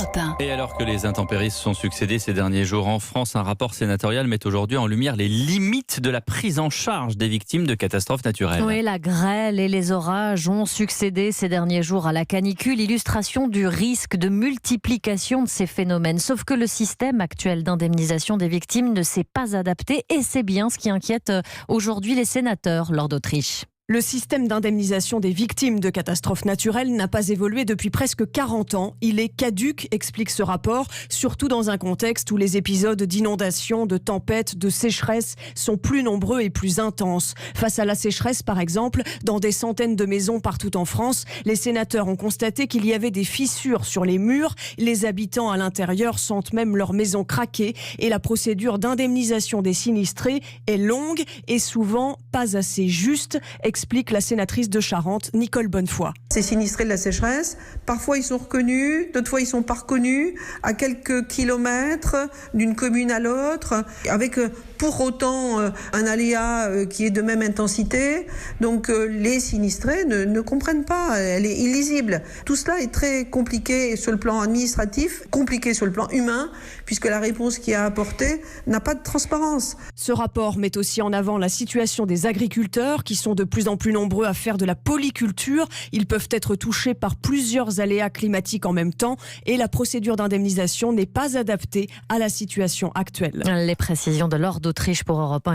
Europe 1. Et alors que les intempéries se sont succédées ces derniers jours en France, un rapport sénatorial met aujourd'hui en lumière les limites de la prise en charge des victimes de catastrophes naturelles. Oui, la grêle et les orages ont succédé ces derniers jours à la canicule, illustration du risque de multiplication de ces phénomènes. Sauf que le système actuel d'indemnisation des victimes ne s'est pas adapté et c'est bien ce qui inquiète aujourd'hui les sénateurs lors d'Autriche. Le système d'indemnisation des victimes de catastrophes naturelles n'a pas évolué depuis presque 40 ans. Il est caduc, explique ce rapport, surtout dans un contexte où les épisodes d'inondations, de tempêtes, de sécheresse sont plus nombreux et plus intenses. Face à la sécheresse, par exemple, dans des centaines de maisons partout en France, les sénateurs ont constaté qu'il y avait des fissures sur les murs. Les habitants à l'intérieur sentent même leur maison craquer et la procédure d'indemnisation des sinistrés est longue et souvent pas assez juste, explique la sénatrice de Charente, Nicole Bonnefoy. Ces sinistrés de la sécheresse, parfois ils sont reconnus, d'autres fois ils sont pas reconnus, à quelques kilomètres d'une commune à l'autre, avec pour autant un aléa qui est de même intensité. Donc les sinistrés ne comprennent pas, elle est illisible. Tout cela est très compliqué sur le plan administratif, compliqué sur le plan humain, puisque la réponse qui est apportée n'a pas de transparence. Ce rapport met aussi en avant la situation des agriculteurs qui sont de plus en plus nombreux à faire de la polyculture. Ils peuvent être touchés par plusieurs aléas climatiques en même temps et la procédure d'indemnisation n'est pas adaptée à la situation actuelle. Les précisions de Laure d'Autriche pour Europe 1.